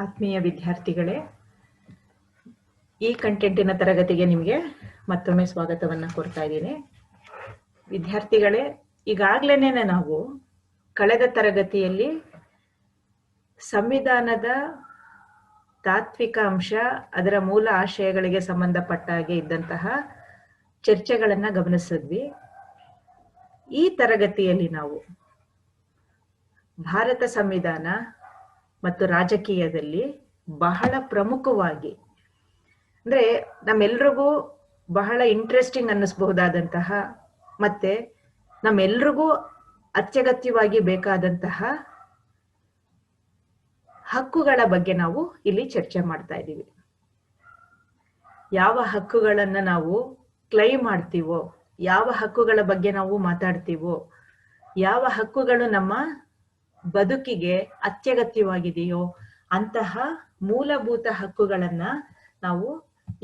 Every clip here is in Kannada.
ಆತ್ಮೀಯ ವಿದ್ಯಾರ್ಥಿಗಳೇ, ಈ ಕಂಟೆಂಟಿನ ತರಗತಿಗೆ ನಿಮಗೆ ಮತ್ತೊಮ್ಮೆ ಸ್ವಾಗತವನ್ನು ಕೋರ್ತಾ ಇದ್ದೀನಿ. ವಿದ್ಯಾರ್ಥಿಗಳೇ, ಈಗಾಗಲೇ ನಾವು ಕಳೆದ ತರಗತಿಯಲ್ಲಿ ಸಂವಿಧಾನದ ತಾತ್ವಿಕ ಅಂಶ, ಅದರ ಮೂಲ ಆಶಯಗಳಿಗೆ ಸಂಬಂಧಪಟ್ಟ ಹಾಗೆ ಇದ್ದಂತಹ ಚರ್ಚೆಗಳನ್ನು ಗಮನಿಸಿದ್ವಿ. ಈ ತರಗತಿಯಲ್ಲಿ ನಾವು ಭಾರತ ಸಂವಿಧಾನ ಮತ್ತು ರಾಜಕೀಯದಲ್ಲಿ ಬಹಳ ಪ್ರಮುಖವಾಗಿ, ಅಂದ್ರೆ ನಮ್ಮೆಲ್ರಿಗೂ ಬಹಳ ಇಂಟ್ರೆಸ್ಟಿಂಗ್ ಅನ್ನಿಸಬಹುದಾದಂತಹ ಮತ್ತೆ ನಮ್ಮೆಲ್ರಿಗೂ ಅತ್ಯಗತ್ಯವಾಗಿ ಬೇಕಾದಂತಹ ಹಕ್ಕುಗಳ ಬಗ್ಗೆ ನಾವು ಇಲ್ಲಿ ಚರ್ಚೆ ಮಾಡ್ತಾ ಇದ್ದೀವಿ. ಯಾವ ಹಕ್ಕುಗಳನ್ನ ನಾವು ಕ್ಲೈಮ್ ಮಾಡ್ತೀವೋ, ಯಾವ ಹಕ್ಕುಗಳ ಬಗ್ಗೆ ನಾವು ಮಾತಾಡ್ತೀವೋ, ಯಾವ ಹಕ್ಕುಗಳು ನಮ್ಮ ಬದುಕಿಗೆ ಅತ್ಯಗತ್ಯವಾಗಿದೆಯೋ ಅಂತಹ ಮೂಲಭೂತ ಹಕ್ಕುಗಳನ್ನ ನಾವು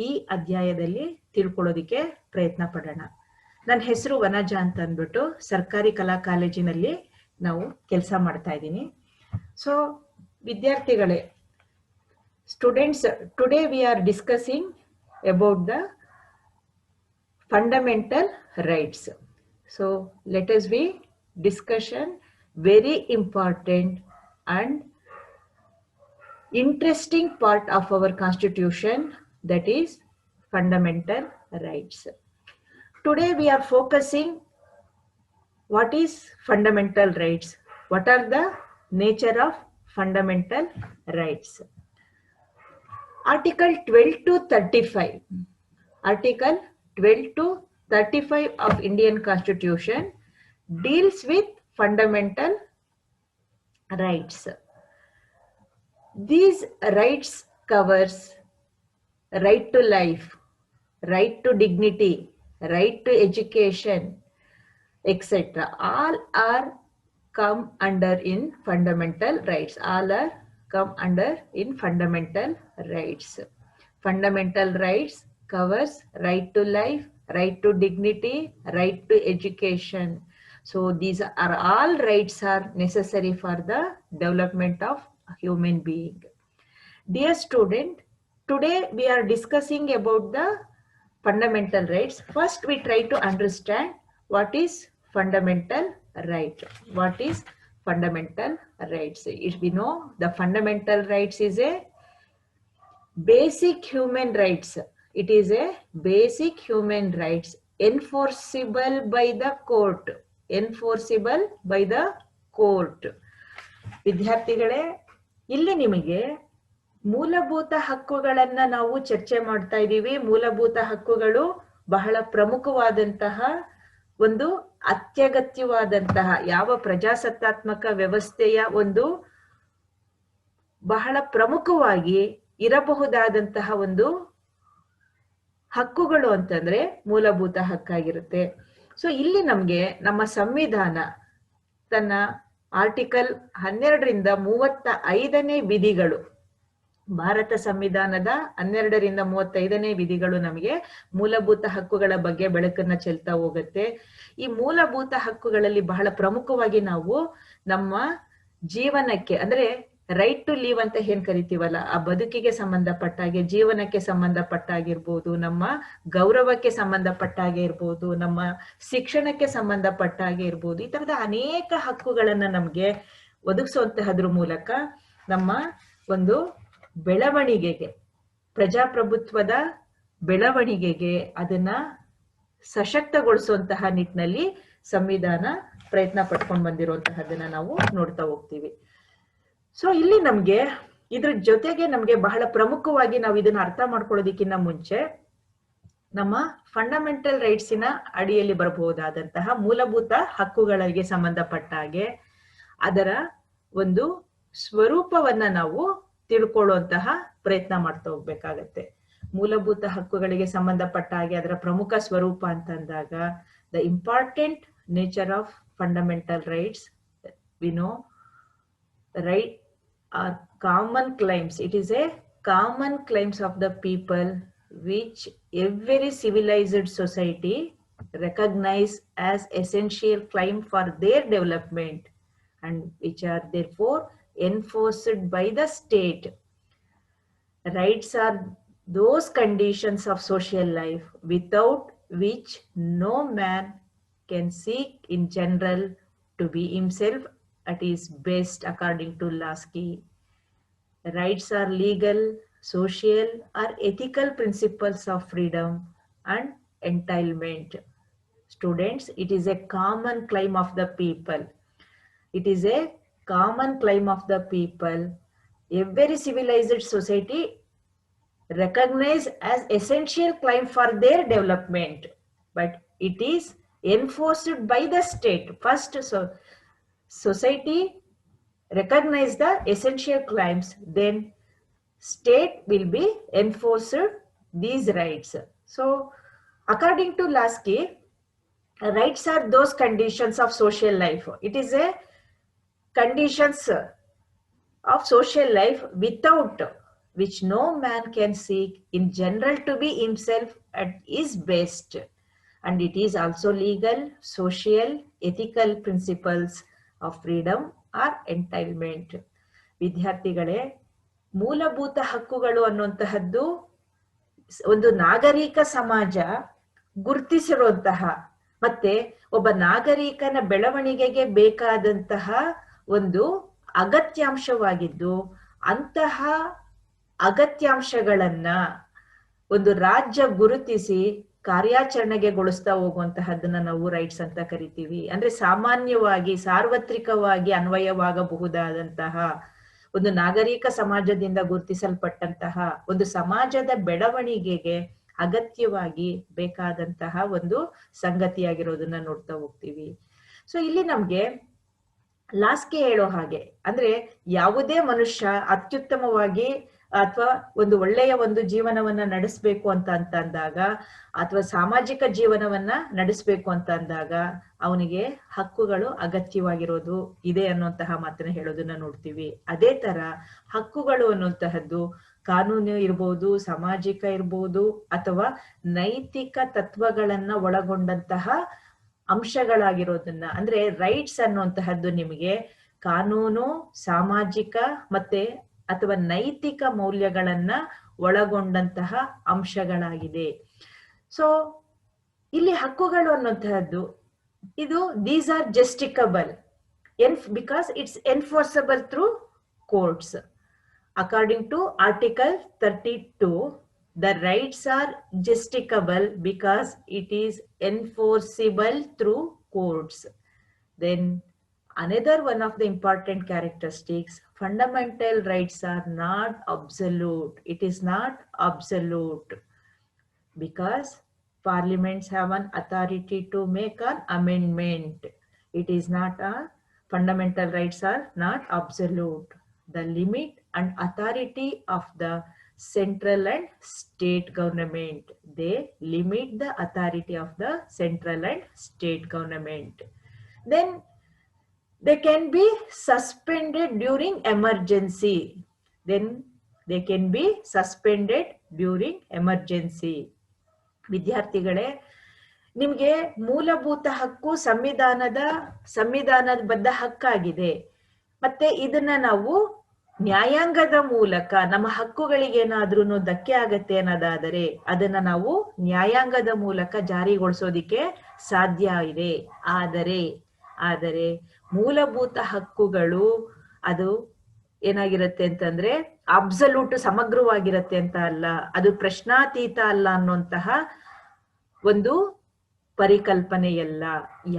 ಈ ಅಧ್ಯಾಯದಲ್ಲಿ ತಿಳ್ಕೊಳ್ಳೋದಿಕ್ಕೆ ಪ್ರಯತ್ನ ಪಡೋಣ. ನನ್ನ ಹೆಸರು ವನಜಾ ಅಂತ ಅಂದ್ಬಿಟ್ಟು ಸರ್ಕಾರಿ ಕಲಾ ಕಾಲೇಜಿನಲ್ಲಿ ನಾವು ಕೆಲಸ ಮಾಡ್ತಾ ಇದ್ದೀನಿ. ಸೊ ವಿದ್ಯಾರ್ಥಿಗಳೇ, students, today we are discussing about the fundamental rights. So let us be discussion very important and interesting part of our constitution, that is fundamental rights. Today we are focusing what is fundamental rights, what are the nature of fundamental rights. Article 12 to 35, Article 12 to 35 of Indian Constitution deals with fundamental rights. These rights covers right to life, right to dignity, right to education, etc. All are come under in fundamental rights. All are come under in fundamental rights. Fundamental rights covers right to life, right to dignity, right to education. So these are all rights are necessary for the development of a human being. Dear student, today we are discussing about the fundamental rights. First we try to understand what is fundamental right. What is fundamental rights? If we know the fundamental rights is a basic human rights. It is a basic human rights enforceable by the court. Enforceable by the court. ವಿದ್ಯಾರ್ಥಿಗಳೇ, ಇಲ್ಲಿ ನಿಮಗೆ ಮೂಲಭೂತ ಹಕ್ಕುಗಳನ್ನ ನಾವು ಚರ್ಚೆ ಮಾಡ್ತಾ ಇದ್ದೀವಿ. ಮೂಲಭೂತ ಹಕ್ಕುಗಳು ಬಹಳ ಪ್ರಮುಖವಾದಂತಹ ಒಂದು ಅತ್ಯಗತ್ಯವಾದಂತಹ ಯಾವ ಪ್ರಜಾಸತ್ತಾತ್ಮಕ ವ್ಯವಸ್ಥೆಯ ಒಂದು ಬಹಳ ಪ್ರಮುಖವಾಗಿ ಇರಬಹುದಾದಂತಹ ಒಂದು ಹಕ್ಕುಗಳು ಅಂತಂದ್ರೆ ಮೂಲಭೂತ ಹಕ್ಕಾಗಿರುತ್ತೆ. ಸೊ ಇಲ್ಲಿ ನಮ್ಗೆ ನಮ್ಮ ಸಂವಿಧಾನ ತನ್ನ ಆರ್ಟಿಕಲ್ 12ರಿಂದ 35ನೇ ವಿಧಿಗಳು, ಭಾರತ ಸಂವಿಧಾನದ 12ರಿಂದ 35ನೇ ವಿಧಿಗಳು ನಮಗೆ ಮೂಲಭೂತ ಹಕ್ಕುಗಳ ಬಗ್ಗೆ ಬೆಳಕನ್ನ ಚೆಲ್ತಾ ಹೋಗುತ್ತೆ. ಈ ಮೂಲಭೂತ ಹಕ್ಕುಗಳಲ್ಲಿ ಬಹಳ ಪ್ರಮುಖವಾಗಿ ನಾವು ನಮ್ಮ ಜೀವನಕ್ಕೆ, ಅಂದ್ರೆ ರೈಟ್ ಟು ಲೀವ್ ಅಂತ ಏನ್ ಕರಿತೀವಲ್ಲ, ಆ ಬದುಕಿಗೆ ಸಂಬಂಧಪಟ್ಟ ಹಾಗೆ, ಜೀವನಕ್ಕೆ ಸಂಬಂಧಪಟ್ಟ ಆಗಿರ್ಬೋದು, ನಮ್ಮ ಗೌರವಕ್ಕೆ ಸಂಬಂಧಪಟ್ಟ ಹಾಗೆ ಇರ್ಬೋದು, ನಮ್ಮ ಶಿಕ್ಷಣಕ್ಕೆ ಸಂಬಂಧಪಟ್ಟ ಹಾಗೆ ಇರ್ಬೋದು, ಈ ತರದ ಅನೇಕ ಹಕ್ಕುಗಳನ್ನ ನಮ್ಗೆ ಒದಗಿಸುವಂತಹದ್ರ ಮೂಲಕ ನಮ್ಮ ಒಂದು ಬೆಳವಣಿಗೆಗೆ, ಪ್ರಜಾಪ್ರಭುತ್ವದ ಬೆಳವಣಿಗೆಗೆ ಅದನ್ನ ಸಶಕ್ತಗೊಳಿಸುವಂತಹ ನಿಟ್ಟಿನಲ್ಲಿ ಸಂವಿಧಾನ ಪ್ರಯತ್ನ ಪಟ್ಕೊಂಡು ಬಂದಿರುವಂತಹದನ್ನ ನಾವು ನೋಡ್ತಾ ಹೋಗ್ತೀವಿ. ಸೊ ಇಲ್ಲಿ ನಮ್ಗೆ ಇದ್ರ ಜೊತೆಗೆ ನಮ್ಗೆ ಬಹಳ ಪ್ರಮುಖವಾಗಿ ನಾವು ಇದನ್ನ ಅರ್ಥ ಮಾಡ್ಕೊಳ್ಳೋದಕ್ಕಿಂತ ಮುಂಚೆ ನಮ್ಮ ಫಂಡಮೆಂಟಲ್ ರೈಟ್ಸಿನ ಅಡಿಯಲ್ಲಿ ಬರಬಹುದಾದಂತಹ ಮೂಲಭೂತ ಹಕ್ಕುಗಳಿಗೆ ಸಂಬಂಧಪಟ್ಟ ಹಾಗೆ ಅದರ ಒಂದು ಸ್ವರೂಪವನ್ನ ನಾವು ತಿಳ್ಕೊಳ್ಳುವಂತಹ ಪ್ರಯತ್ನ ಮಾಡ್ತಾ ಹೋಗ್ಬೇಕಾಗತ್ತೆ. ಮೂಲಭೂತ ಹಕ್ಕುಗಳಿಗೆ ಸಂಬಂಧಪಟ್ಟ ಹಾಗೆ ಅದರ ಪ್ರಮುಖ ಸ್ವರೂಪ ಅಂತಂದಾಗ the important nature of fundamental rights, we know right are common claims. It is a common claims of the people which every civilized society recognize as essential claim for their development and which are therefore enforced by the state. Rights are those conditions of social life without which no man can seek in general to be himself at his best, according to Lasky. Rights are legal, social, or ethical principles of freedom and entitlement. Students, it is a common claim of the people. It is a common claim of the people. Every civilized society recognized as essential claim for their development, but it is enforced by the state. First, society recognize the essential claims, then state will be enforced these rights. So, according to Lasky, rights are those conditions of social life. It is a conditions of social life without which no man can seek in general to be himself at his best. And it is also legal, social, ethical principles of freedom or entitlement. ವಿದ್ಯಾರ್ಥಿಗಳೇ, ಮೂಲಭೂತ ಹಕ್ಕುಗಳು ಅನ್ನುವಂತಹದ್ದು ಒಂದು ನಾಗರಿಕ ಸಮಾಜ ಗುರುತಿಸಿರುವಂತಹ ಮತ್ತೆ ಒಬ್ಬ ನಾಗರಿಕನ ಬೆಳವಣಿಗೆಗೆ ಬೇಕಾದಂತಹ ಒಂದು ಅಗತ್ಯಾಂಶವಾಗಿದ್ದು, ಅಂತಹ ಅಗತ್ಯಾಂಶಗಳನ್ನ ಒಂದು ರಾಜ್ಯ ಗುರುತಿಸಿ ಕಾರ್ಯಾಚರಣೆಗೊಳಿಸ್ತಾ ಹೋಗುವಂತಹದ್ದನ್ನ ನಾವು ರೈಟ್ಸ್ ಅಂತ ಕರಿತೀವಿ. ಅಂದ್ರೆ ಸಾಮಾನ್ಯವಾಗಿ ಸಾರ್ವತ್ರಿಕವಾಗಿ ಅನ್ವಯವಾಗಬಹುದಾದಂತಹ ಒಂದು ನಾಗರಿಕ ಸಮಾಜದಿಂದ ಗುರುತಿಸಲ್ಪಟ್ಟಂತಹ ಒಂದು ಸಮಾಜದ ಬೆಳವಣಿಗೆಗೆ ಅಗತ್ಯವಾಗಿ ಬೇಕಾದಂತಹ ಒಂದು ಸಂಗತಿಯಾಗಿರೋದನ್ನ ನೋಡ್ತಾ ಹೋಗ್ತೀವಿ. ಸೊ ಇಲ್ಲಿ ನಮ್ಗೆ ಲಾಸ್ಕಿ ಹೇಳೋ ಹಾಗೆ, ಅಂದ್ರೆ ಯಾವುದೇ ಮನುಷ್ಯ ಅತ್ಯುತ್ತಮವಾಗಿ ಅಥವಾ ಒಂದು ಒಳ್ಳೆಯ ಒಂದು ಜೀವನವನ್ನ ನಡೆಸಬೇಕು ಅಂತ ಅಂದಾಗ, ಅಥವಾ ಸಾಮಾಜಿಕ ಜೀವನವನ್ನ ನಡೆಸಬೇಕು ಅಂತ ಅಂದಾಗ ಅವನಿಗೆ ಹಕ್ಕುಗಳು ಅಗತ್ಯವಾಗಿರೋದು ಇದೆ ಅನ್ನುವಂತಹ ಮಾತನ್ನ ಹೇಳೋದನ್ನ ನೋಡ್ತೀವಿ. ಅದೇ ತರ ಹಕ್ಕುಗಳು ಅನ್ನುವಂತಹದ್ದು ಕಾನೂನು ಇರ್ಬೋದು, ಸಾಮಾಜಿಕ ಇರ್ಬೋದು, ಅಥವಾ ನೈತಿಕ ತತ್ವಗಳನ್ನ ಒಳಗೊಂಡಂತಹ ಅಂಶಗಳಾಗಿರೋದನ್ನ, ಅಂದ್ರೆ ರೈಟ್ಸ್ ಅನ್ನುವಂತಹದ್ದು ನಿಮಗೆ ಕಾನೂನು, ಸಾಮಾಜಿಕ ಮತ್ತೆ ಅಥವಾ ನೈತಿಕ ಮೌಲ್ಯಗಳನ್ನ ಒಳಗೊಂಡಂತಹ ಅಂಶಗಳಾಗಿದೆ. ಸೊ ಇಲ್ಲಿ ಹಕ್ಕುಗಳು ಅನ್ನುವಂತಹದ್ದು ಇದು these are justiciable because it's enforceable through courts. According to article 32, the rights are justicable because it is enforceable through courts. Then another one of the important characteristics, fundamental rights are not absolute. It is not absolute because parliaments have an authority to make an amendment. It is not a fundamental rights are not absolute. The limit and authority of the central and state government. They limit the authority of the central and state government. Then they can be suspended during emergency. Then they can be suspended during emergency. ವಿದ್ಯಾರ್ಥಿಗಳೇ, ನಿಮಗೆ ಮೂಲಭೂತ ಹಕ್ಕು ಸಂವಿಧಾನಬದ್ಧ ಹಕ್ಕಾಗಿದೆ. ಮತ್ತೆ ಇದನ್ನ ನಾವು ನ್ಯಾಯಾಂಗದ ಮೂಲಕ ನಮ್ಮ ಹಕ್ಕುಗಳಿಗೆ ಏನಾದ್ರೂ ಧಕ್ಕೆ ಆಗತ್ತೆ ಅನ್ನೋದಾದರೆ ಅದನ್ನ ನಾವು ನ್ಯಾಯಾಂಗದ ಮೂಲಕ ಜಾರಿಗೊಳಿಸೋದಿಕ್ಕೆ ಸಾಧ್ಯ ಇದೆ. ಆದರೆ ಮೂಲಭೂತ ಹಕ್ಕುಗಳು ಅದು ಏನಾಗಿರುತ್ತೆ ಅಂತಂದ್ರೆ ಅಬ್ಸಲ್ಯೂಟ್ ಸಮಗ್ರವಾಗಿರತ್ತೆ ಅಂತ ಅಲ್ಲ, ಅದು ಪ್ರಶ್ನಾತೀತ ಅಲ್ಲ ಅನ್ನುವಂತಹ ಒಂದು ಪರಿಕಲ್ಪನೆಯಲ್ಲ.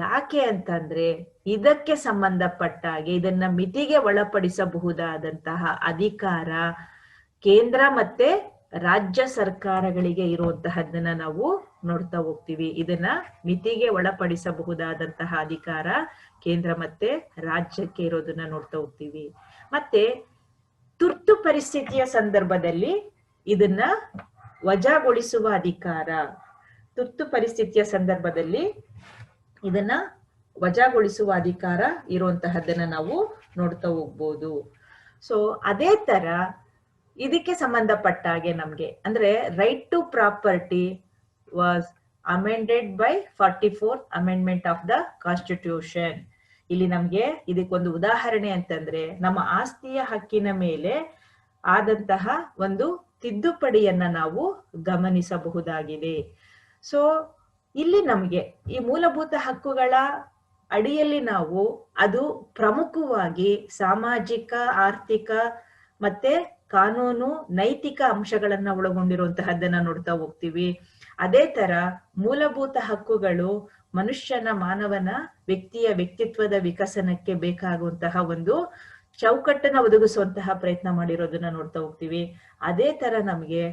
ಯಾಕೆ ಅಂತಂದ್ರೆ ಇದಕ್ಕೆ ಸಂಬಂಧಪಟ್ಟ ಹಾಗೆ ಇದನ್ನ ಮಿತಿಗೆ ಒಳಪಡಿಸಬಹುದಾದಂತಹ ಅಧಿಕಾರ ಕೇಂದ್ರ ಮತ್ತೆ ರಾಜ್ಯ ಸರ್ಕಾರಗಳಿಗೆ ಇರುವಂತಹದ್ದನ್ನ ನಾವು ನೋಡ್ತಾ ಹೋಗ್ತೀವಿ. ಇದನ್ನ ಮಿತಿಗೆ ಒಳಪಡಿಸಬಹುದಾದಂತಹ ಅಧಿಕಾರ ಕೇಂದ್ರ ಮತ್ತೆ ರಾಜ್ಯಕ್ಕೆ ಇರೋದನ್ನ ನೋಡ್ತಾ ಹೋಗ್ತೀವಿ. ಮತ್ತೆ ತುರ್ತು ಪರಿಸ್ಥಿತಿಯ ಸಂದರ್ಭದಲ್ಲಿ ಇದನ್ನ ವಜಾಗೊಳಿಸುವ ಅಧಿಕಾರ, ತುರ್ತು ಪರಿಸ್ಥಿತಿಯ ಸಂದರ್ಭದಲ್ಲಿ ಇದನ್ನ ವಜಾಗೊಳಿಸುವ ಅಧಿಕಾರ ಇರುವಂತಹದ್ದನ್ನ ನಾವು ನೋಡ್ತಾ ಹೋಗ್ಬೋದು. ಸೊ ಅದೇ ತರ ಇದಕ್ಕೆ ಸಂಬಂಧಪಟ್ಟ ಹಾಗೆ ನಮ್ಗೆ ಅಂದ್ರೆ right to property was amended by 44th amendment of the constitution. ಇಲ್ಲಿ ನಮ್ಗೆ ಇದಕ್ಕೊಂದು ಉದಾಹರಣೆ ಅಂತಂದ್ರೆ ನಮ್ಮ ಆಸ್ತಿಯ ಹಕ್ಕಿನ ಮೇಲೆ ಆದಂತಹ ಒಂದು ತಿದ್ದುಪಡಿಯನ್ನ ನಾವು ಗಮನಿಸಬಹುದಾಗಿದೆ. ಸೊ ಇಲ್ಲಿ ನಮಗೆ ಈ ಮೂಲಭೂತ ಹಕ್ಕುಗಳ ಅಡಿಯಲ್ಲಿ ನಾವು ಅದು ಪ್ರಮುಖವಾಗಿ ಸಾಮಾಜಿಕ, ಆರ್ಥಿಕ ಮತ್ತೆ ಕಾನೂನು, ನೈತಿಕ ಅಂಶಗಳನ್ನ ಒಳಗೊಂಡಿರುವಂತಹದ್ದನ್ನ ನೋಡ್ತಾ ಹೋಗ್ತೀವಿ. ಅದೇ ತರ ಮೂಲಭೂತ ಹಕ್ಕುಗಳು ಮನುಷ್ಯನ, ಮಾನವನ ವ್ಯಕ್ತಿಯ ವ್ಯಕ್ತಿತ್ವದ ವಿಕಸನಕ್ಕೆ ಬೇಕಾಗುವಂತಹ ಒಂದು ಚೌಕಟ್ಟನ್ನ ಒದಗಿಸುವಂತಹ ಪ್ರಯತ್ನ ಮಾಡಿರೋದನ್ನ ನೋಡ್ತಾ ಹೋಗ್ತೀವಿ. ಅದೇ ತರ ನಮ್ಗೆ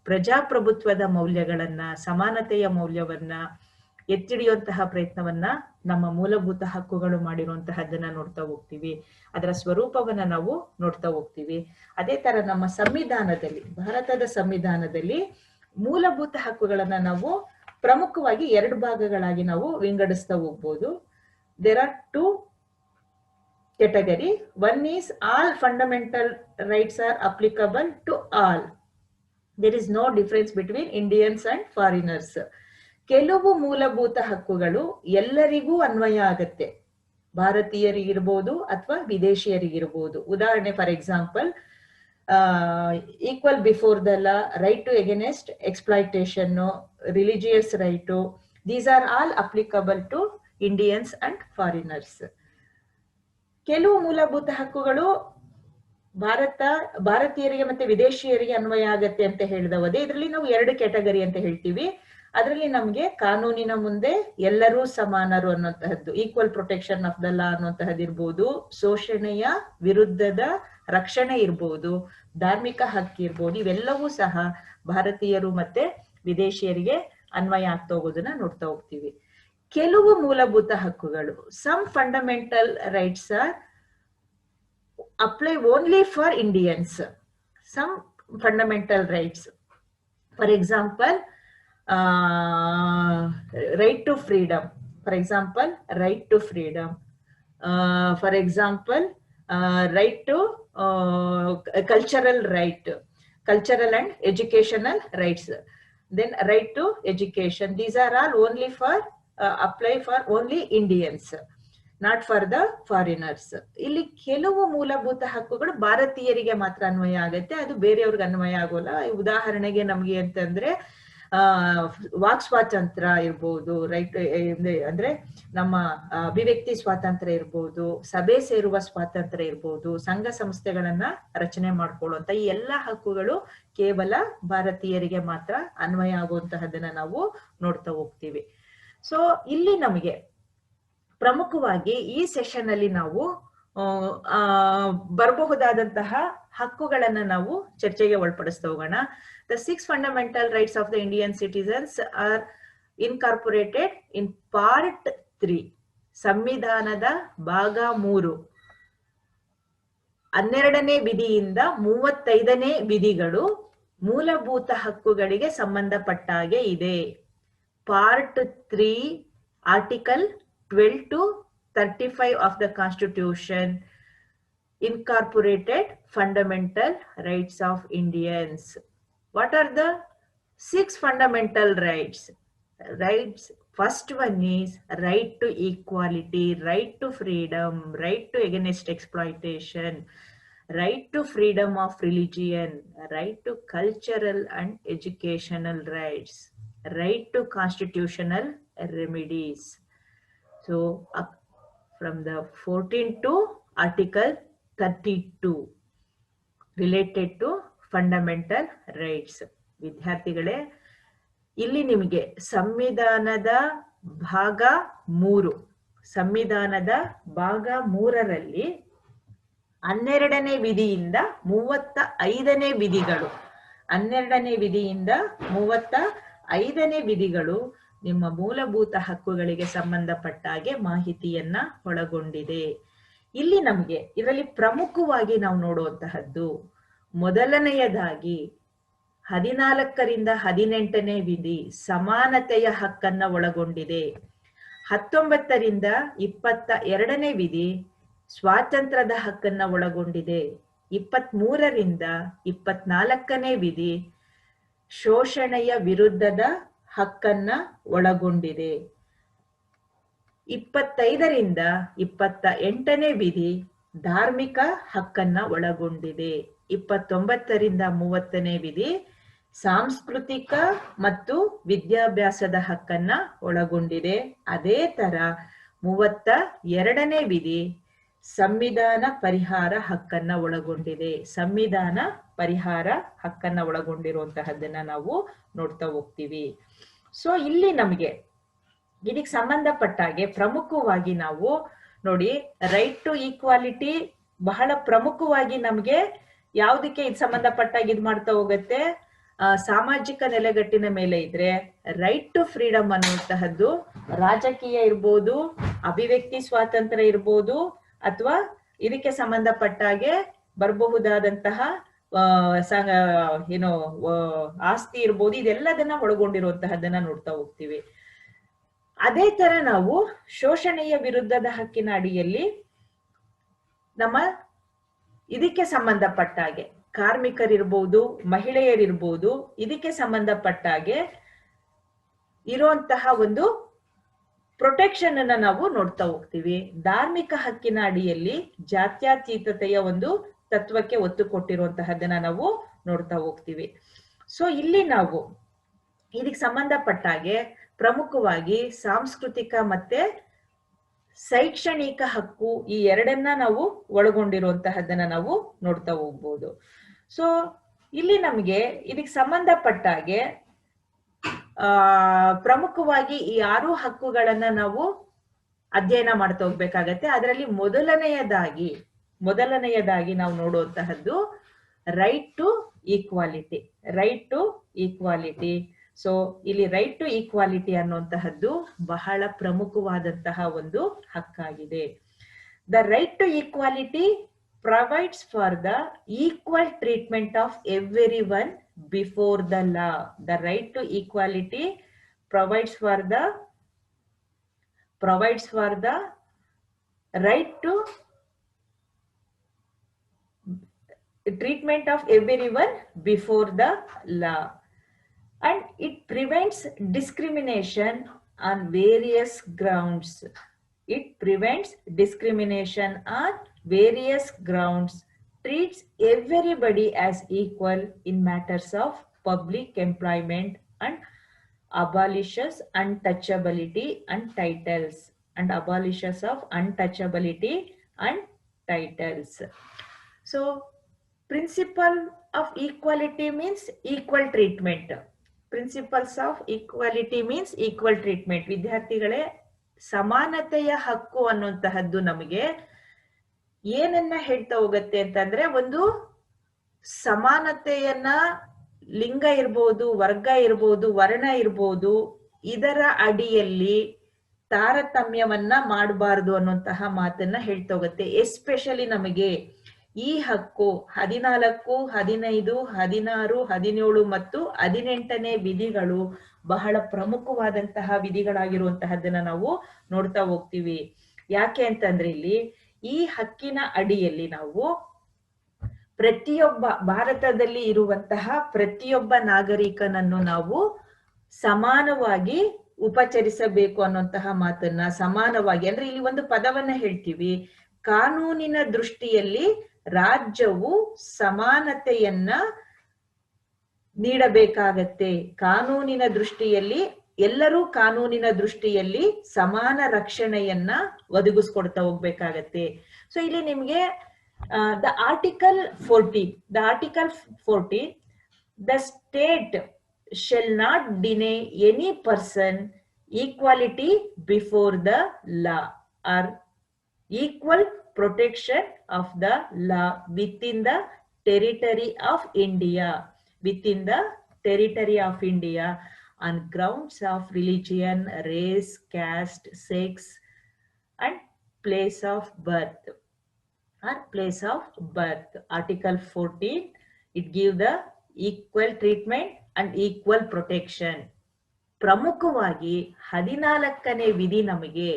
ಪ್ರಜಾಪ್ರಭುತ್ವದ ಮೌಲ್ಯಗಳನ್ನ, ಸಮಾನತೆಯ ಮೌಲ್ಯವನ್ನ ಎತ್ತಿಡಿಯುವಂತಹ ಪ್ರಯತ್ನವನ್ನ ನಮ್ಮ ಮೂಲಭೂತ ಹಕ್ಕುಗಳು ಮಾಡಿರುವಂತಹದ್ದನ್ನ ನೋಡ್ತಾ ಹೋಗ್ತೀವಿ. ಅದರ ಸ್ವರೂಪವನ್ನ ನಾವು ನೋಡ್ತಾ ಹೋಗ್ತೀವಿ. ಅದೇ ತರ ನಮ್ಮ ಸಂವಿಧಾನದಲ್ಲಿ, ಭಾರತದ ಸಂವಿಧಾನದಲ್ಲಿ ಮೂಲಭೂತ ಹಕ್ಕುಗಳನ್ನ ನಾವು ಪ್ರಮುಖವಾಗಿ 2 ಭಾಗಗಳಾಗಿ ನಾವು ವಿಂಗಡಿಸ್ತಾ ಹೋಗ್ಬೋದು. There are 2 category. One is all fundamental rights are applicable to all. There is no difference between Indians and foreigners. ಕೆಲವು ಮೂಲಭೂತ ಹಕ್ಕುಗಳು ಎಲ್ಲರಿಗೂ ಅನ್ವಯ ಆಗತ್ತೆ, ಭಾರತೀಯರಿಗಿರ್ಬೋದು ಅಥವಾ ವಿದೇಶಿಯರಿಗಿರ್ಬೋದು. ಉದಾಹರಣೆ, for example, equal before the law, right to against exploitation, religious right, these are all applicable to Indians and foreigners. ಕೆಲವು ಮೂಲಭೂತ ಹಕ್ಕುಗಳು ಭಾರತೀಯರಿಗೆ ಮತ್ತೆ ವಿದೇಶಿಯರಿಗೆ ಅನ್ವಯ ಆಗತ್ತೆ ಅಂತ ಹೇಳಿದವದೇ. ಇದರಲ್ಲಿ ನಾವು 2 ಕ್ಯಾಟಗರಿ ಅಂತ ಹೇಳ್ತೀವಿ. ಅದರಲ್ಲಿ ನಮ್ಗೆ ಕಾನೂನಿನ ಮುಂದೆ ಎಲ್ಲರೂ ಸಮಾನರು ಅನ್ನುವಂತಹದ್ದು, equal protection of the law ಅನ್ನುವಂತಹದ್ದು ಇರ್ಬೋದು, ಶೋಷಣೆಯ ವಿರುದ್ಧದ ರಕ್ಷಣೆ ಇರ್ಬೋದು, ಧಾರ್ಮಿಕ ಹಕ್ಕು ಇರ್ಬೋದು. ಇವೆಲ್ಲವೂ ಸಹ ಭಾರತೀಯರು ಮತ್ತೆ ವಿದೇಶಿಯರಿಗೆ ಅನ್ವಯ ಆಗ್ತಾ ಹೋಗೋದನ್ನ ನೋಡ್ತಾ ಹೋಗ್ತೀವಿ. ಕೆಲವು ಮೂಲಭೂತ ಹಕ್ಕುಗಳು, some fundamental rights are apply only for Indians. Some fundamental rights, for example, right to freedom. For example, right to freedom. For example, right to cultural right, cultural and educational rights. Then right to education. These are all only for apply for only Indians, not for the foreigners. ಇಲ್ಲಿ ಕೆಲವು ಮೂಲಭೂತ ಹಕ್ಕುಗಳು ಭಾರತೀಯರಿಗೆ ಮಾತ್ರ ಅನ್ವಯ ಆಗತ್ತೆ, ಅದು ಬೇರೆಯವ್ರಿಗೆ ಅನ್ವಯ ಆಗೋಲ್ಲ. ಉದಾಹರಣೆಗೆ ನಮ್ಗೆ ಅಂತಂದ್ರೆ ವಾಕ್ ಸ್ವಾತಂತ್ರ್ಯ ಇರ್ಬೋದು, ರೈಟ್ ಅಂದ್ರೆ ನಮ್ಮ ಅಭಿವ್ಯಕ್ತಿ ಸ್ವಾತಂತ್ರ್ಯ ಇರ್ಬೋದು, ಸಭೆ ಸೇರುವ ಸ್ವಾತಂತ್ರ್ಯ ಇರ್ಬೋದು, ಸಂಘ ಸಂಸ್ಥೆಗಳನ್ನ ರಚನೆ ಮಾಡ್ಕೊಳ್ಳುವಂತ ಈ ಎಲ್ಲಾ ಹಕ್ಕುಗಳು ಕೇವಲ ಭಾರತೀಯರಿಗೆ ಮಾತ್ರ ಅನ್ವಯ ಆಗುವಂತಹದನ್ನ ನಾವು ನೋಡ್ತಾ ಹೋಗ್ತೀವಿ. ಸೊ ಇಲ್ಲಿ ನಮಗೆ ಪ್ರಮುಖವಾಗಿ ಈ ಸೆಷನ್ ಅಲ್ಲಿ ನಾವು ಬರಬಹುದಾದಂತಹ ಹಕ್ಕುಗಳನ್ನ ನಾವು ಚರ್ಚೆಗೆ ಒಳಪಡಿಸ್ತಾ ಹೋಗೋಣ. The 6 fundamental rights of the Indian citizens R incorporated in part 3, ಸಂವಿಧಾನದ ಭಾಗ 3, 12ನೇ ವಿಧಿಯಿಂದ 35ನೇ ವಿಧಿಗಳು ಮೂಲಭೂತ ಹಕ್ಕುಗಳಿಗೆ ಸಂಬಂಧಪಟ್ಟಾಗೆ ಇದೆ. Part 3, article 12 to 35 of the Constitution incorporated fundamental rights of Indians. What are the 6 fundamental rights? Rights, first one is right to equality, right to freedom, right to against exploitation, right to freedom of religion, right to cultural and educational rights, right to constitutional remedies. So from the 14 to article 32 related to fundamental rights. ವಿದ್ಯಾರ್ಥಿಗಳೇ, ಇಲ್ಲಿ ನಿಮಗೆ ಸಂವಿಧಾನದ ಭಾಗ 3, ಸಂವಿಧಾನದ ಭಾಗ 3ರಲ್ಲಿ 12ನೇ ವಿಧಿಯಿಂದ 35ನೇ ವಿಧಿಗಳು, 12ನೇ ವಿಧಿಯಿಂದ 35ನೇ ವಿಧಿಗಳು ನಿಮ್ಮ ಮೂಲಭೂತ ಹಕ್ಕುಗಳಿಗೆ ಸಂಬಂಧಪಟ್ಟಾಗೆ ಮಾಹಿತಿಯನ್ನ ಒಳಗೊಂಡಿದೆ. ಇಲ್ಲಿ ನಮಗೆ ಇದರಲ್ಲಿ ಪ್ರಮುಖವಾಗಿ ನಾವು ನೋಡುವಂತಹದ್ದು, ಮೊದಲನೆಯದಾಗಿ 14ರಿಂದ 18ನೇ ವಿಧಿ ಸಮಾನತೆಯ ಹಕ್ಕನ್ನ ಒಳಗೊಂಡಿದೆ. 19ರಿಂದ 22ನೇ ವಿಧಿ ಸ್ವಾತಂತ್ರ್ಯದ ಹಕ್ಕನ್ನ ಒಳಗೊಂಡಿದೆ. 23ರಿಂದ 24ನೇ ವಿಧಿ ಶೋಷಣೆಯ ವಿರುದ್ಧದ ಹಕ್ಕನ್ನ ಒಳಗೊಂಡಿದೆ. 25ರಿಂದ 28ನೇ ವಿಧಿ ಧಾರ್ಮಿಕ ಹಕ್ಕನ್ನ ಒಳಗೊಂಡಿದೆ. 29ರಿಂದ 30ನೇ ವಿಧಿ ಸಾಂಸ್ಕೃತಿಕ ಮತ್ತು ವಿದ್ಯಾಭ್ಯಾಸದ ಹಕ್ಕನ್ನ ಒಳಗೊಂಡಿದೆ. ಅದೇ ತರ 32ನೇ ವಿಧಿ ಸಂವಿಧಾನ ಪರಿಹಾರ ಹಕ್ಕನ್ನ ಒಳಗೊಂಡಿದೆ. ಸಂವಿಧಾನ ಪರಿಹಾರ ಹಕ್ಕನ್ನ ಒಳಗೊಂಡಿರುವಂತಹದ್ದನ್ನ ನಾವು ನೋಡ್ತಾ ಹೋಗ್ತೀವಿ. ಸೊ ಇಲ್ಲಿ ನಮಗೆ ಇದಕ್ಕೆ ಸಂಬಂಧಪಟ್ಟಾಗೆ ಪ್ರಮುಖವಾಗಿ ನಾವು ನೋಡಿ, ರೈಟ್ ಟು ಈಕ್ವಾಲಿಟಿ ಬಹಳ ಪ್ರಮುಖವಾಗಿ ನಮ್ಗೆ ಯಾವ್ದಕ್ಕೆ ಇದು ಸಂಬಂಧಪಟ್ಟಾಗ ಇದ್ ಮಾಡ್ತಾ ಹೋಗುತ್ತೆ, ಸಾಮಾಜಿಕ ನೆಲೆಗಟ್ಟಿನ ಮೇಲೆ ಇದ್ರೆ ರೈಟ್ ಟು ಫ್ರೀಡಮ್ ಅನ್ನುವಂತಹದ್ದು ರಾಜಕೀಯ ಇರ್ಬೋದು, ಅಭಿವ್ಯಕ್ತಿ ಸ್ವಾತಂತ್ರ್ಯ ಇರ್ಬೋದು, ಅಥವಾ ಇದಕ್ಕೆ ಸಂಬಂಧಪಟ್ಟಾಗೆ ಬರಬಹುದಾದಂತಹ ಏನೋ ಆಸ್ತಿ ಇರ್ಬೋದು, ಇದೆಲ್ಲದನ್ನ ಒಳಗೊಂಡಿರುವಂತಹದ್ದನ್ನ ನೋಡ್ತಾ ಹೋಗ್ತೀವಿ. ಅದೇ ತರ ನಾವು ಶೋಷಣೆಯ ವಿರುದ್ಧದ ಹಕ್ಕಿನ ಅಡಿಯಲ್ಲಿ ನಮ್ಮ ಇದಕ್ಕೆ ಸಂಬಂಧಪಟ್ಟಾಗೆ ಕಾರ್ಮಿಕರಿರ್ಬೋದು, ಮಹಿಳೆಯರಿರ್ಬೋದು, ಇದಕ್ಕೆ ಸಂಬಂಧಪಟ್ಟಾಗೆ ಇರುವಂತಹ ಒಂದು ಪ್ರೊಟೆಕ್ಷನ್ ಅನ್ನ ನಾವು ನೋಡ್ತಾ ಹೋಗ್ತೀವಿ. ಧಾರ್ಮಿಕ ಹಕ್ಕಿನ ಅಡಿಯಲ್ಲಿ ಜಾತ್ಯತೀತತೆಯ ಒಂದು ತತ್ವಕ್ಕೆ ಒತ್ತು ಕೊಟ್ಟಿರುವಂತಹದ್ದನ್ನ ನಾವು ನೋಡ್ತಾ ಹೋಗ್ತೀವಿ. ಸೊ ಇಲ್ಲಿ ನಾವು ಇದಕ್ಕೆ ಸಂಬಂಧಪಟ್ಟಾಗೆ ಪ್ರಮುಖವಾಗಿ ಸಾಂಸ್ಕೃತಿಕ ಮತ್ತೆ ಶೈಕ್ಷಣಿಕ ಹಕ್ಕು ಈ ಎರಡನ್ನ ನಾವು ಒಳಗೊಂಡಿರುವಂತಹದ್ದನ್ನ ನಾವು ನೋಡ್ತಾ ಹೋಗ್ಬೋದು. ಸೊ ಇಲ್ಲಿ ನಮ್ಗೆ ಇದಕ್ಕೆ ಸಂಬಂಧಪಟ್ಟಾಗೆ ಪ್ರಮುಖವಾಗಿ ಈ 6 ಹಕ್ಕುಗಳನ್ನ ನಾವು ಅಧ್ಯಯನ ಮಾಡ್ತಾ ಹೋಗ್ಬೇಕಾಗತ್ತೆ. ಅದರಲ್ಲಿ ಮೊದಲನೆಯದಾಗಿ ನಾವು ನೋಡುವಂತಹದ್ದು right to equality. Right to equality. So ಇಲ್ಲಿ ರೈಟ್ ಟು ಈಕ್ವಾಲಿಟಿ ಅನ್ನುವಂತಹದ್ದು ಬಹಳ ಪ್ರಮುಖವಾದಂತಹ ಒಂದು ಹಕ್ಕಾಗಿದೆ. The right to equality provides for the equal treatment of everyone before the law. The right to equality provides for the right to treatment of everyone before the law, and it prevents discrimination on various grounds. It prevents discrimination on various grounds, treats everybody as equal in matters of public employment, and abolishes untouchability and titles, and abolishes of untouchability and titles. So principle of equality means equal treatment. Principles of equality means equal treatment. ವಿದ್ಯಾರ್ಥಿಗಳೇ, ಸಮಾನತೆಯ ಹಕ್ಕು ಅನ್ನುವಂತಹದ್ದು ನಮಗೆ ಏನನ್ನ ಹೇಳ್ತಾ ಹೋಗುತ್ತೆ ಅಂತಂದ್ರೆ, ಒಂದು ಸಮಾನತೆಯನ್ನ ಲಿಂಗ ಇರ್ಬೋದು, ವರ್ಗ ಇರ್ಬೋದು, ವರ್ಣ ಇರ್ಬೋದು, ಇದರ ಅಡಿಯಲ್ಲಿ ತಾರತಮ್ಯವನ್ನ ಮಾಡಬಾರದು ಅನ್ನುವಂತಹ ಮಾತನ್ನ ಹೇಳ್ತಾ ಹೋಗುತ್ತೆ. ಎಸ್ಪೆಷಲಿ ನಮಗೆ ಈ ಹಕ್ಕು 14, 15, 16, 17 ಮತ್ತು 18ನೇ ವಿಧಿಗಳು ಬಹಳ ಪ್ರಮುಖವಾದಂತಹ ವಿಧಿಗಳಾಗಿರುವಂತಹದ್ದನ್ನ ನಾವು ನೋಡ್ತಾ ಹೋಗ್ತೀವಿ. ಯಾಕೆ ಅಂತಂದ್ರೆ ಇಲ್ಲಿ ಈ ಹಕ್ಕಿನ ಅಡಿಯಲ್ಲಿ ನಾವು ಭಾರತದಲ್ಲಿ ಇರುವಂತಹ ಪ್ರತಿಯೊಬ್ಬ ನಾಗರಿಕನನ್ನು ನಾವು ಸಮಾನವಾಗಿ ಉಪಚರಿಸಬೇಕು ಅನ್ನುವಂತಹ ಮಾತನ್ನ, ಸಮಾನವಾಗಿ ಅಂದ್ರೆ ಇಲ್ಲಿ ಒಂದು ಪದವನ್ನ ಹೇಳ್ತೀವಿ, ಕಾನೂನಿನ ದೃಷ್ಟಿಯಲ್ಲಿ ರಾಜ್ಯವು ಸಮಾನತೆಯನ್ನ ನೀಡಬೇಕಾಗತ್ತೆ. ಕಾನೂನಿನ ದೃಷ್ಟಿಯಲ್ಲಿ ಎಲ್ಲರೂ ಕಾನೂನಿನ ದೃಷ್ಟಿಯಲ್ಲಿ ಸಮಾನ ರಕ್ಷಣೆಯನ್ನ ಒದಗಿಸ್ಕೊಡ್ತಾ ಹೋಗ್ಬೇಕಾಗತ್ತೆ. ಸೊ ಇಲ್ಲಿ ನಿಮ್ಗೆ the article 40, the state shall not deny any person equality before the law or equal protection of the law within the territory of India, on grounds of religion, race, caste, sex, and place of birth. Article 14, it gives the equal treatment and equal protection. ಪ್ರಮುಖವಾಗಿ 14ನೇ ವಿಧಿ ನಮಗೆ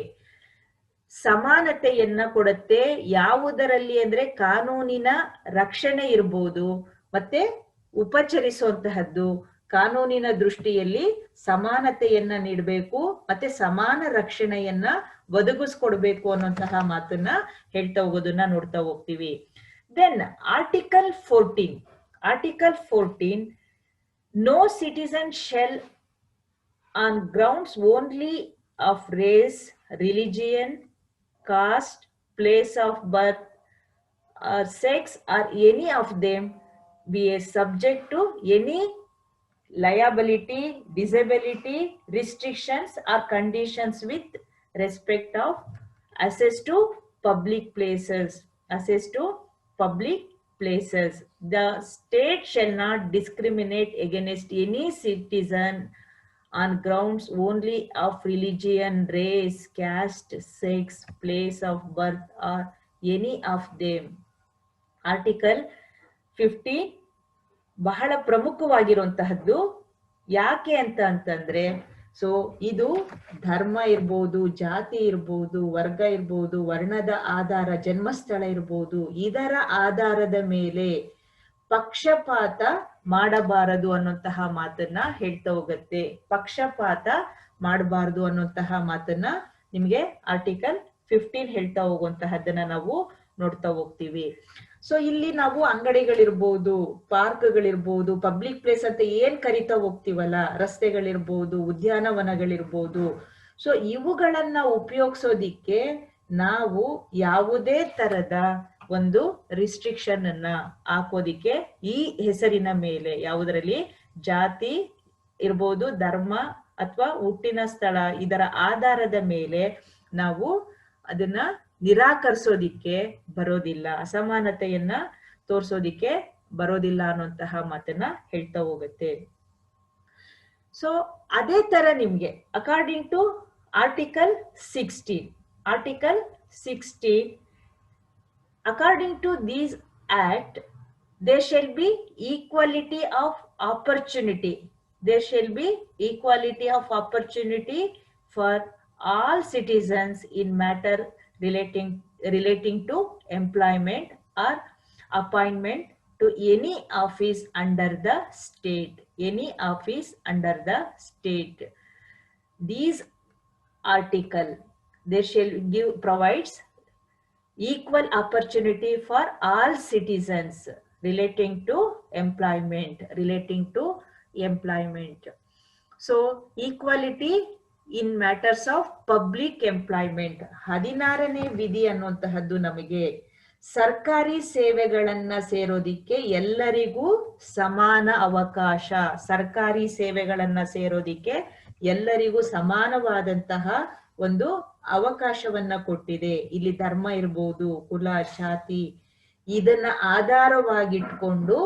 ಸಮಾನತೆಯನ್ನ ಕೊಡುತ್ತೆ. ಯಾವುದರಲ್ಲಿ ಅಂದ್ರೆ ಕಾನೂನಿನ ರಕ್ಷಣೆ ಇರ್ಬೋದು, ಮತ್ತೆ ಉಪಚರಿಸುವಂತಹದ್ದು, ಕಾನೂನಿನ ದೃಷ್ಟಿಯಲ್ಲಿ ಸಮಾನತೆಯನ್ನ ನೀಡಬೇಕು, ಮತ್ತೆ ಸಮಾನ ರಕ್ಷಣೆಯನ್ನ ಒದಗಿಸ್ಕೊಡ್ಬೇಕು ಅನ್ನುವಂತಹ ಮಾತನ್ನ ಹೇಳ್ತಾ ಹೋಗೋದನ್ನ ನೋಡ್ತಾ ಹೋಗ್ತೀವಿ. Then Article 14. Article 14, no citizen shall on grounds only of race, religion, caste, place of birth, or sex, or any of them be a subject to any liability, disability, restrictions, or conditions with respect of access to public places. Access to public places. The state shall not discriminate against any citizen on grounds only of religion, race, caste, sex, place of birth, or any of them. Article 15 ಬಹಳ ಪ್ರಮುಖವಾಗಿರುವಂತಹದ್ದು. ಯಾಕೆ ಅಂತಂದ್ರೆ, ಸೊ ಇದು ಧರ್ಮ ಇರ್ಬೋದು, ಜಾತಿ ಇರ್ಬೋದು, ವರ್ಗ ಇರ್ಬೋದು, ವರ್ಣದ ಆಧಾರ, ಜನ್ಮಸ್ಥಳ ಇರ್ಬೋದು, ಇದರ ಆಧಾರದ ಮೇಲೆ ಪಕ್ಷಪಾತ ಮಾಡಬಾರದು ಅನ್ನುವಂತಹ ಮಾತನ್ನ ಹೇಳ್ತಾ ಹೋಗುತ್ತೆ. ಪಕ್ಷಪಾತ ಮಾಡಬಾರದು ಅನ್ನುವಂತಹ ಮಾತನ್ನ ನಿಮ್ಗೆ ಆರ್ಟಿಕಲ್ 15 ಹೇಳ್ತಾ ಹೋಗುವಂತಹದ್ದನ್ನ ನಾವು ನೋಡ್ತಾ ಹೋಗ್ತೀವಿ. ಸೊ ಇಲ್ಲಿ ನಾವು ಅಂಗಡಿಗಳಿರ್ಬೋದು, ಪಾರ್ಕ್ಗಳಿರ್ಬೋದು, ಪಬ್ಲಿಕ್ ಪ್ಲೇಸ್ ಅಂತ ಏನ್ ಕರಿತಾ ಹೋಗ್ತೀವಲ್ಲ, ರಸ್ತೆಗಳಿರ್ಬೋದು, ಉದ್ಯಾನವನಗಳಿರ್ಬೋದು, ಸೊ ಇವುಗಳನ್ನ ಉಪಯೋಗಿಸೋದಿಕ್ಕೆ ನಾವು ಯಾವುದೇ ತರದ ಒಂದು ರಿಸ್ಟ್ರಿಕ್ಷನ್ ಅನ್ನ ಹಾಕೋದಿಕ್ಕೆ ಈ ಹೆಸರಿನ ಮೇಲೆ, ಯಾವುದರಲ್ಲಿ ಜಾತಿ ಇರ್ಬೋದು, ಧರ್ಮ ಅಥವಾ ಹುಟ್ಟಿನ ಸ್ಥಳ, ಇದರ ಆಧಾರದ ಮೇಲೆ ನಾವು ಅದನ್ನ ನಿರಾಕರಿಸೋದಿಕ್ಕೆ ಬರೋದಿಲ್ಲ, ಅಸಮಾನತೆಯನ್ನ ತೋರ್ಸೋದಿಕ್ಕೆ ಬರೋದಿಲ್ಲ ಅನ್ನುವಂತಹ ಮಾತನ್ನ ಹೇಳ್ತಾ ಹೋಗುತ್ತೆ. ಸೊ ಅದೇ ತರ ನಿಮ್ಗೆ according to article 16, article 16, according to this act, there shall be equality of opportunity. There shall be equality of opportunity for all citizens in matter relating to employment or appointment to any office under the state. Any office under the state. These article, there shall provides equal opportunity for all citizens relating to employment. So equality in matters of public employment. 16ನೇ ವಿಧಿ ಅನ್ನುವಂತಹದ್ದು ನಮಗೆ ಸರ್ಕಾರಿ ಸೇವೆಗಳನ್ನ ಸೇರೋದಿಕ್ಕೆ ಎಲ್ಲರಿಗೂ ಸಮಾನ ಅವಕಾಶ, ಸರ್ಕಾರಿ ಸೇವೆಗಳನ್ನ ಸೇರೋದಿಕ್ಕೆ ಎಲ್ಲರಿಗೂ ಸಮಾನವಾದಂತಹ ಒಂದು ಅವಕಾಶವನ್ನ ಕೊಟ್ಟಿದೆ. ಇಲ್ಲಿ ಧರ್ಮ ಇರ್ಬೋದು, ಕುಲ, ಜಾತಿ, ಇದನ್ನ ಆಧಾರವಾಗಿಟ್ಕೊಂಡು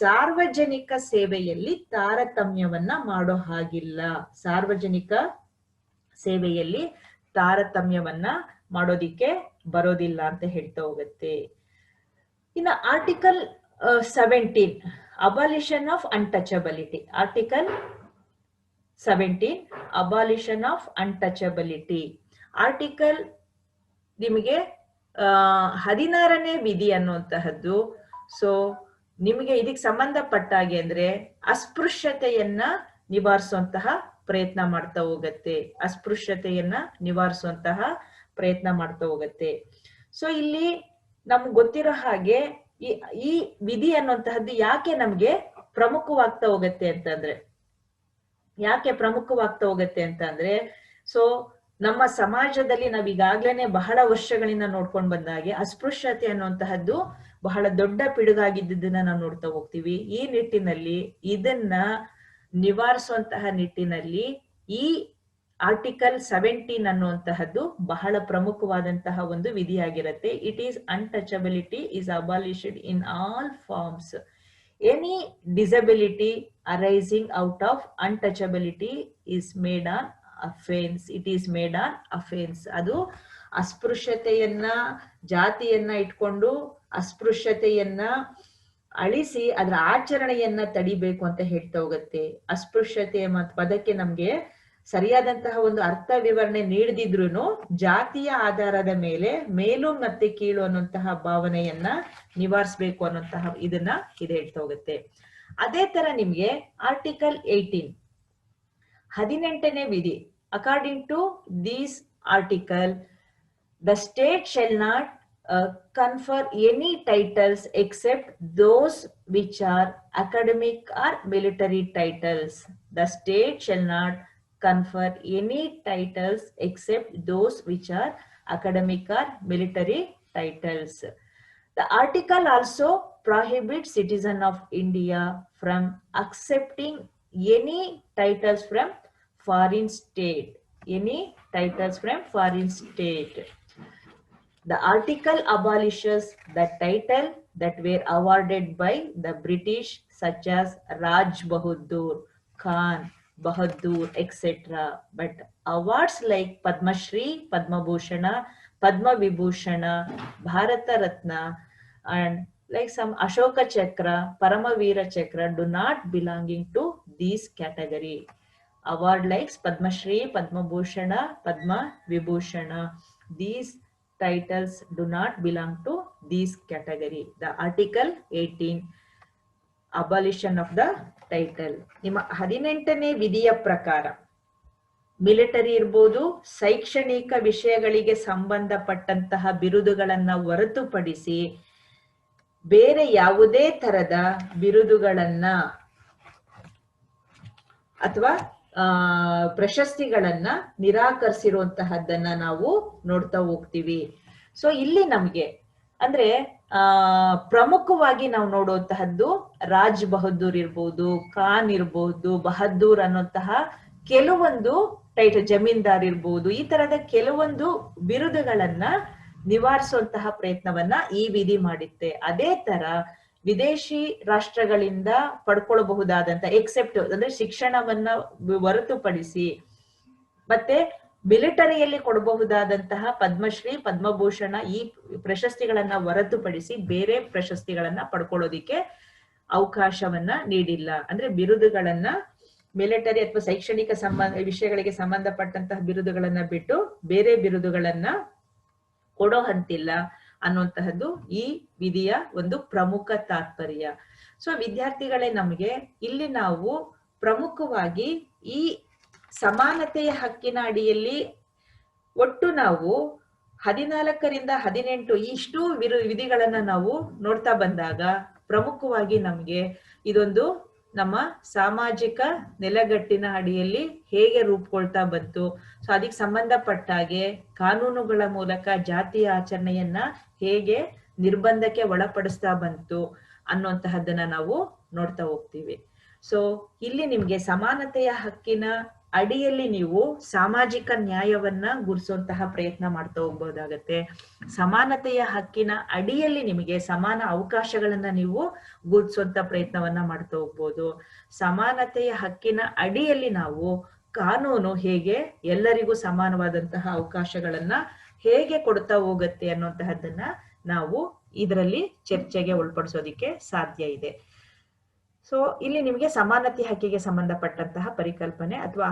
ಸಾರ್ವಜನಿಕ ಸೇವೆಯಲ್ಲಿ ತಾರತಮ್ಯವನ್ನ ಮಾಡೋ ಹಾಗಿಲ್ಲ. ಸಾರ್ವಜನಿಕ ಸೇವೆಯಲ್ಲಿ ತಾರತಮ್ಯವನ್ನ ಮಾಡೋದಿಕ್ಕೆ ಬರೋದಿಲ್ಲ ಅಂತ ಹೇಳ್ತಾ ಹೋಗುತ್ತೆ. ಇನ್ನು article 17, abolition of untouchability. Article 17, abolition of untouchability. Article ನಿಮಗೆ 16ನೇ ವಿಧಿ ಅನ್ನುವಂತಹದ್ದು. ಸೊ ನಿಮಗೆ ಇದಕ್ಕೆ ಸಂಬಂಧಪಟ್ಟಾಗೆ ಅಂದ್ರೆ ಅಸ್ಪೃಶ್ಯತೆಯನ್ನ ನಿವಾರಿಸುವಂತಹ ಪ್ರಯತ್ನ ಮಾಡ್ತಾ ಹೋಗುತ್ತೆ. ಅಸ್ಪೃಶ್ಯತೆಯನ್ನ ನಿವಾರಿಸುವಂತಹ ಪ್ರಯತ್ನ ಮಾಡ್ತಾ ಹೋಗುತ್ತೆ. ಸೊ ಇಲ್ಲಿ ನಮ್ಗೆ ಗೊತ್ತಿರೋ ಹಾಗೆ ಈ ವಿಧಿ ಅನ್ನುವಂತಹದ್ದು ಯಾಕೆ ನಮ್ಗೆ ಪ್ರಮುಖವಾಗ್ತಾ ಹೋಗುತ್ತೆ ಅಂತಂದ್ರೆ, ಯಾಕೆ ಪ್ರಮುಖವಾಗ್ತಾ ಹೋಗುತ್ತೆ ಅಂತಂದ್ರೆ, ಸೊ ನಮ್ಮ ಸಮಾಜದಲ್ಲಿ ನಾವ್ ಈಗಾಗ್ಲೇನೆ ಬಹಳ ವರ್ಷಗಳಿಂದ ನೋಡ್ಕೊಂಡ್ ಬಂದಾಗೆ ಅಸ್ಪೃಶ್ಯತೆ ಅನ್ನುವಂತಹದ್ದು ಬಹಳ ದೊಡ್ಡ ಪಿಡುಗಾಗಿದ್ದನ್ನ ನಾವು ನೋಡ್ತಾ ಹೋಗ್ತೀವಿ. ಈ ನಿಟ್ಟಿನಲ್ಲಿ ಇದನ್ನ ನಿವಾರಿಸುವಂತಹ ನಿಟ್ಟಿನಲ್ಲಿ ಈ ಆರ್ಟಿಕಲ್ 17 ಅನ್ನುವಂತಹದ್ದು ಬಹಳ ಪ್ರಮುಖವಾದಂತಹ ಒಂದು ವಿಧಿಯಾಗಿರುತ್ತೆ. It is untouchability is abolished in all forms. Any disability arising out of untouchability is made an offense. It is made an offense. ಅದು ಅಸ್ಪೃಶ್ಯತೆಯನ್ನ, ಜಾತಿಯನ್ನ ಇಟ್ಕೊಂಡು ಅಸ್ಪೃಶ್ಯತೆಯನ್ನ ಅಳಿಸಿ ಅದರ ಆಚರಣೆಯನ್ನ ತಡಿಬೇಕು ಅಂತ ಹೇಳ್ತಾ ಹೋಗುತ್ತೆ. ಅಸ್ಪೃಶ್ಯತೆ ಪದಕ್ಕೆ ನಮ್ಗೆ ಸರಿಯಾದಂತಹ ಒಂದು ಅರ್ಥ ವಿವರಣೆ ನೀಡದಿದ್ರು ಜಾತಿಯ ಆಧಾರದ ಮೇಲೆ ಮೇಲು ಮತ್ತೆ ಕೀಳು ಅನ್ನುವಂತಹ ಭಾವನೆಯನ್ನ ನಿವಾರಿಸಬೇಕು ಅನ್ನುವಂತಹ ಇದನ್ನ ಇದು ಹೇಳ್ತಾ ಹೋಗುತ್ತೆ. ಅದೇ ತರ ನಿಮ್ಗೆ ಆರ್ಟಿಕಲ್ 18, 18ನೇ ವಿಧಿ. According to this article, the state shall not confer any titles except those which are academic or military titles. The state shall not confer any titles except those which are academic or military titles. The article also prohibits citizen of India from accepting any titles from foreign state. Any titles from foreign state. The article abolishes the title that were awarded by the British, such as Raj Bahadur, Khan, Bahadur, etc. But awards like Padma Shri, Padma Bhushana, Padma Vibhushana, Bharata Ratna, and like some Ashoka Chakra, Paramavira Chakra do not belonging to these category. Award like Padma Shri, Padma Bhushana, Padma Vibhushana. These titles do not belong to these category. The article 18 abolition of the title. ನಿಮ್ಮ 18ನೇ ವಿಧಿಯ ಪ್ರಕಾರ ಮಿಲಿಟರಿ ಇರ್ಬೋದು, ಶೈಕ್ಷಣಿಕ ವಿಷಯಗಳಿಗೆ ಸಂಬಂಧಪಟ್ಟಂತಹ ಬಿರುದುಗಳನ್ನ ಹೊರತುಪಡಿಸಿ ಬೇರೆ ಯಾವುದೇ ತರದ ಬಿರುದುಗಳನ್ನ ಅಥವಾ ಪ್ರಶಸ್ತಿಗಳನ್ನ ನಿರಾಕರಿಸಿರುವಂತಹದ್ದನ್ನ ನಾವು ನೋಡ್ತಾ ಹೋಗ್ತೀವಿ. ಸೊ ಇಲ್ಲಿ ನಮ್ಗೆ ಅಂದ್ರೆ ಪ್ರಮುಖವಾಗಿ ನಾವು ನೋಡುವಂತಹದ್ದು ರಾಜ್ ಬಹದ್ದೂರ್ ಇರ್ಬೋದು, ಖಾನ್ ಇರ್ಬೋದು, ಬಹದ್ದೂರ್ ಅನ್ನುವಂತಹ ಕೆಲವೊಂದು ಟೈಟಲ್, ಜಮೀನ್ದಾರ್ ಇರ್ಬೋದು, ಈ ತರದ ಕೆಲವೊಂದು ಬಿರುದುಗಳನ್ನ ನಿವಾರಿಸುವಂತಹ ಪ್ರಯತ್ನವನ್ನ ಈ ವಿಧಿ ಮಾಡಿತ್ತೆ. ಅದೇ ತರ ವಿದೇಶಿ ರಾಷ್ಟ್ರಗಳಿಂದ ಪಡ್ಕೊಳ್ಬಹುದಾದಂತ ಎಕ್ಸೆಪ್ಟ್ ಅಂದ್ರೆ ಶಿಕ್ಷಣವನ್ನ ಹೊರತುಪಡಿಸಿ ಮತ್ತೆ ಮಿಲಿಟರಿಯಲ್ಲಿ ಕೊಡಬಹುದಾದಂತಹ ಪದ್ಮಶ್ರೀ, ಪದ್ಮಭೂಷಣ ಈ ಪ್ರಶಸ್ತಿಗಳನ್ನ ಹೊರತುಪಡಿಸಿ ಬೇರೆ ಪ್ರಶಸ್ತಿಗಳನ್ನ ಪಡ್ಕೊಳ್ಳೋದಿಕ್ಕೆ ಅವಕಾಶವನ್ನ ನೀಡಿಲ್ಲ. ಅಂದ್ರೆ ಬಿರುದುಗಳನ್ನ ಮಿಲಿಟರಿ ಅಥವಾ ಶೈಕ್ಷಣಿಕ ವಿಷಯಗಳಿಗೆ ಸಂಬಂಧಪಟ್ಟಂತಹ ಬಿರುದುಗಳನ್ನ ಬಿಟ್ಟು ಬೇರೆ ಬಿರುದುಗಳನ್ನ ಕೊಡೋ ಹಂತಿಲ್ಲ ಅನ್ನುವಂತಹದ್ದು ಈ ವಿಧಿಯ ಒಂದು ಪ್ರಮುಖ ತಾತ್ಪರ್ಯ. ಸೊ ವಿದ್ಯಾರ್ಥಿಗಳೇ, ನಮಗೆ ಇಲ್ಲಿ ನಾವು ಪ್ರಮುಖವಾಗಿ ಈ ಸಮಾನತೆಯ ಹಕ್ಕಿನ ಅಡಿಯಲ್ಲಿ ಒಟ್ಟು ನಾವು 14ರಿಂದ 18 ಇಷ್ಟು ವಿಧಿಗಳನ್ನ ನಾವು ನೋಡ್ತಾ ಬಂದಾಗ ಪ್ರಮುಖವಾಗಿ ನಮ್ಗೆ ಇದೊಂದು ನಮ್ಮ ಸಾಮಾಜಿಕ ನೆಲೆಗಟ್ಟಿನ ಅಡಿಯಲ್ಲಿ ಹೇಗೆ ರೂಪುಗೊಳ್ತಾ ಬಂತು, ಸೊ ಅದಕ್ಕೆ ಸಂಬಂಧಪಟ್ಟ ಹಾಗೆ ಕಾನೂನುಗಳ ಮೂಲಕ ಜಾತಿಯ ಆಚರಣೆಯನ್ನ ಹೇಗೆ ನಿರ್ಬಂಧಕ್ಕೆ ಒಳಪಡಿಸ್ತಾ ಬಂತು ಅನ್ನುವಂತಹದ್ದನ್ನ ನಾವು ನೋಡ್ತಾ ಹೋಗ್ತೀವಿ. ಸೊ ಇಲ್ಲಿ ನಿಮ್ಗೆ ಸಮಾನತೆಯ ಹಕ್ಕಿನ ಅಡಿಯಲ್ಲಿ ನೀವು ಸಾಮಾಜಿಕ ನ್ಯಾಯವನ್ನ ಗುರುಸುವಂತಹ ಪ್ರಯತ್ನ ಮಾಡ್ತಾ ಹೋಗ್ಬೋದಾಗತ್ತೆ. ಸಮಾನತೆಯ ಹಕ್ಕಿನ ಅಡಿಯಲ್ಲಿ ನಿಮಗೆ ಸಮಾನ ಅವಕಾಶಗಳನ್ನ ನೀವು ಗುರುತಿಸುವಂತ ಪ್ರಯತ್ನವನ್ನ ಮಾಡ್ತಾ ಹೋಗ್ಬೋದು. ಸಮಾನತೆಯ ಹಕ್ಕಿನ ಅಡಿಯಲ್ಲಿ ನಾವು ಕಾನೂನು ಹೇಗೆ ಎಲ್ಲರಿಗೂ ಸಮಾನವಾದಂತಹ ಅವಕಾಶಗಳನ್ನ ಹೇಗೆ ಕೊಡ್ತಾ ಹೋಗುತ್ತೆ ಅನ್ನುವಂತಹದ್ದನ್ನ ನಾವು ಇದರಲ್ಲಿ ಚರ್ಚೆಗೆ ಒಳಪಡಿಸೋದಿಕ್ಕೆ ಸಾಧ್ಯ ಇದೆ. ಸೊ ಇಲ್ಲಿ ನಿಮಗೆ ಸಮಾನತೆ ಹಕ್ಕಿಗೆ ಸಂಬಂಧಪಟ್ಟಂತಹ ಪರಿಕಲ್ಪನೆ ಅಥವಾ